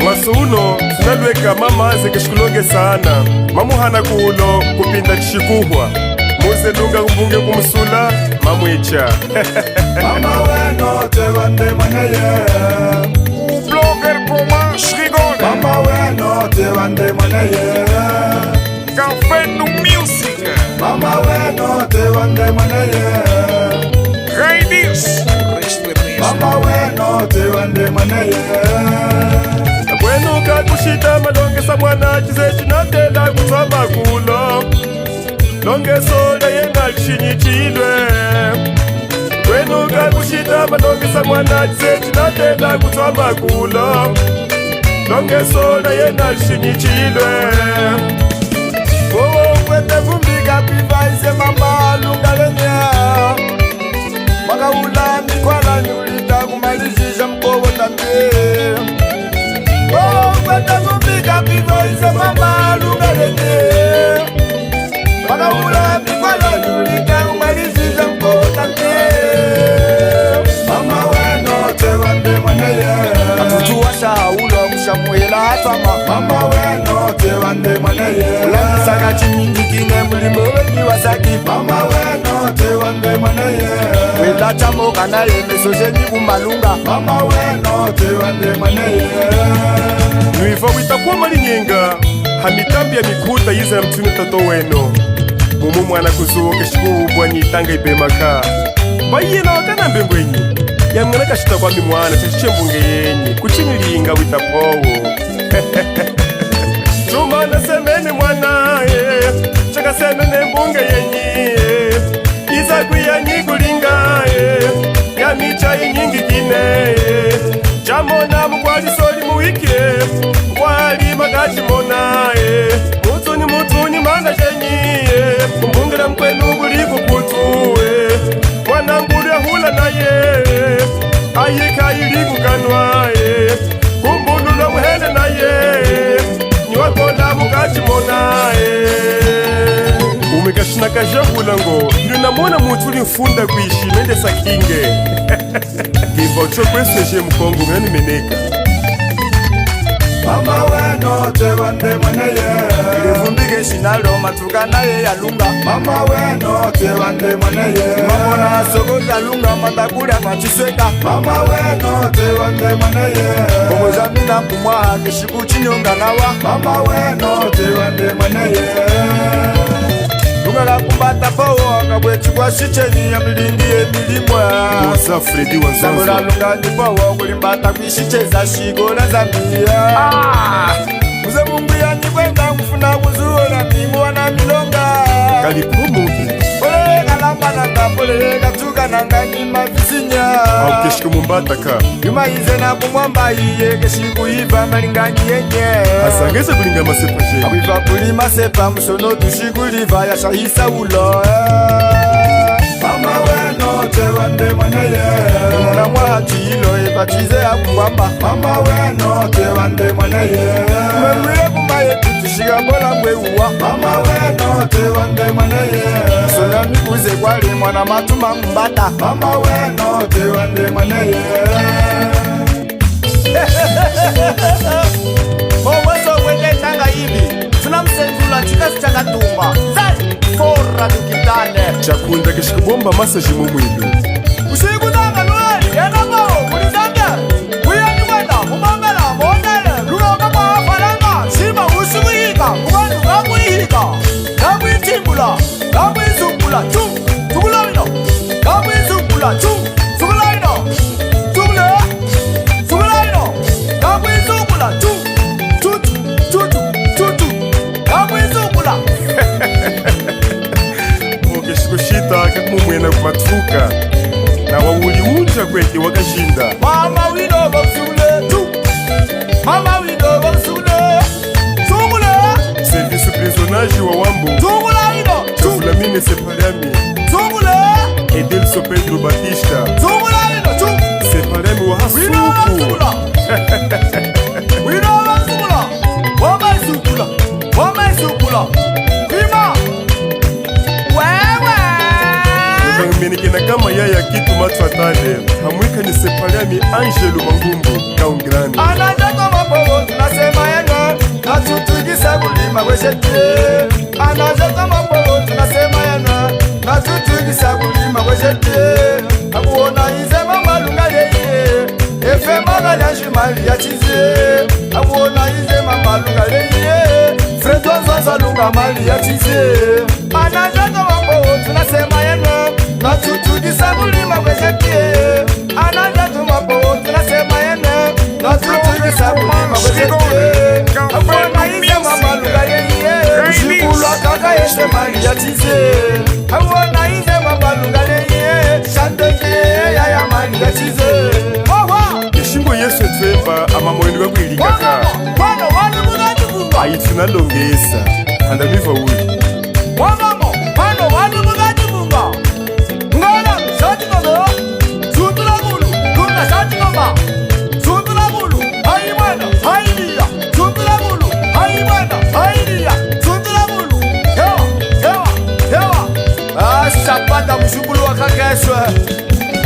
Mwasuno sinalweka mama zekeshkulonge sana mamuhana kulo kupinda kishikuhwa muze lunga kumbunge kumusula mamwicha mama weno tewande mwaneye Blogger Poma Shrigone mama weno tewande mwaneye Café Music mama weno tewande mwaneye Raidius mama weno tewande mwaneye Bueno kakushita malongesa mwana chizechi natela kutwama kulo longesola yenalishinyichilwe Bueno kakushita malongesa mwana chizechi natela kutwama kulo longesola yenalishinyichilwe kwete vumbika pivaise mama lungalenya Makaula mikwala nyulita kumalizisha mkobo tate kwete vumbika pivaise mama lungalenya Makaula mikwala nyulita kumalizisha mkobo tate Mama weno tewande mwaneye Atutuwa shaulo kushamuela atama Mama weno tewande mwaneye Ulangisaka chinyingikine mulimo wengi wasaki Mama weno tewande mwaneye Wela chamo kanaye mesojeni kumalunga Mama weno tewande mwaneye Nuiva witakuwa malinyenga hamitambi ya mikuta yiza ya mtune tato weno Mumu mwana kuzuoke shikubwa nitanga ipemaka Baye na wakana mbengwenyi ya mwana kashita kwa mwana chachiche mbunge yenyi kuchinilinga witapowo Chuma na semene mwana chaka semene mbunge yenyi Iza kuya nyikulinga ya micha inyingi kine Chamona mkwali soli muwike Mwali magachi mona Mutuni manda jenyi Mbungela mkwenu guliku kutuwe Mwana ngulu ya hula na ye Ayika iliku kanwa Kumbulula muhende na ye Nyiwakonda mugachi mona Umekashina kajahula ngo Nunamona mutuli mfunda kuishi mende sakinge Gimba ucho kwesweje mkongo mweni meneka Mama weno tewande mwaneye Ilivumbike shinalo matuka naye ya lunga Mama weno tewande mwaneye Mamona soko ya lunga mandakula machisweka Mama weno tewande mwaneye Komozamina kumwaha kishiku chinyonga nawa Mama weno tewande mwaneye Lunga la kumbata powo akabwechi kwa shicheni ya milindi emilimwa Musa Fredi wa Zamura Zonzo lunga ni powo kulimbata kwishicheza shigo na Zambia Muze mungu ya nikwenda mfuna kuzuona mimu na milonga Kalipo mubi Polele kalamba nanga polele katuka nanga nima vizinya Aukeshiko mumbata ka Yuma ize na kumwamba iye keshiku iva malinganyi yenye Asangeze kulinga masepa je Awiva kulima sepa msono tushiku liva ya shahisa ulo Mama weno tewande mwaneye Muna mwaha chilo eva chize ya kumwamba Mama weno tewande mwaneye Mwemwile kumaye tutushiga mbola mweuwa Mama weno tewande mwaneye Sonya mikuze kwali mwana matuma mbata Mama weno tewande mwaneye Mwezo wende tanga hivi tunamsenzula chikasi chakatumba Zai fora tukitane Chakunda keshiko bomba masaji mumwilu Usiku nanga nueli yenamo mulizanga Wiyani wenda umangala mwonele Luloka kwa wafalanga Shima usimuhika Mwandu kamuhika Kamuitimbula Kamuizungula Chung Tugula wino Kamuizungula Chung Tugula wino Tugula Tugula wino Kamuizungula Chung Tutu Tutu Tutu Kamuizungula Keshiko shita kakumumwena kumatuka Na wawuli unja kweke wakashinda Mama wino wakusule tu Mama wino wakusule Tungula Service prisonage wa wambo Tungula wino Chafulamine separiami Tungula Edelso Pedro Batista Tungula wino Separiami wa Wino hasuku wakusula Wino wakusula Wama isukula Wama isukula Kima Wewe Ukamenekena kama mayaya kitu matwatale hamwika ni sepaliami Angelo Mangumbu kaungirani Anajata mapogo tunasema yeno na tutugisa kulima kweshete. Anajata mapogo tunasema yeno na tutugisa kulima kweshete. Akuona ize mama lunga leye efe mama nyanshi mali ya chize. Akuona ize mama lunga leye fredo zonza lunga mali ya chize. Anajata mapogo tunasema yeno na tutugisa kulima kweshete. Anajata mapogo tunasema yeno na tutugisa kulima kweshete. Akuona ize mama lunga leye ushikulu akaka yeshe mali ya chize. Akuona ize mama lunga leye shanteke ya mali ya chize. Yeshimbo Yesu etwemba amamoyeni bagwirikaka Wana wali mugati vunga ayituna longesa andamiva uli Wano wali mugati vunga Ngala shati nono Sundula gulu Lunga shati noma Sundula gulu Hai mwana hai liya Sundula gulu Hai mwana hai liya Sundula gulu Hewa Shapata mshukulu wakakeswe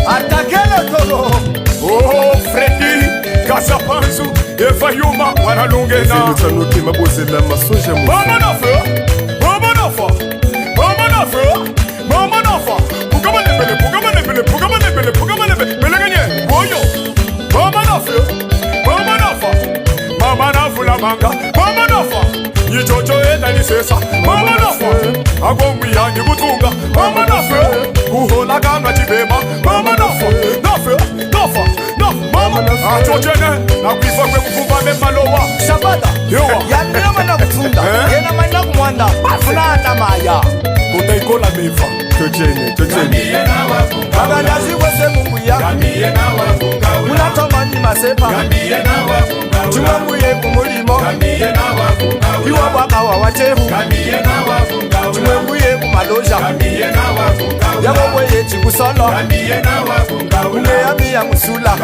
Atakele tolo Oh, Freddy, Kasapanzu, Eva Yuma, Wanalungena. zelutanoke mabozela masoja mu Mama Nafa, Mama Nafa, Mama Nafa, Mama Nafa. Pugama lebele, beleganye, boyo. Mama Nafa, Mama Nafa la manga, Mama Nafa. Yijojo enda ni sesa, Mama Nafa. Agombi ya ni butunga, Mama Nafa. Uhola ganga jibema, Mama Nafa. Mama Achojene, na kuifa kwe kufumba mefalowa. Shabada Yewa. Yandina mana kutunda Yena mana kumwanda Funata maya Utaikola mefa. tojene Bagadazi wese mungu ya Unatomani masepa Chumambuye kumulimo Iwa waka wa wachehu Chumambuye kumaloja Yawowe chikusolo Ule yami ya musula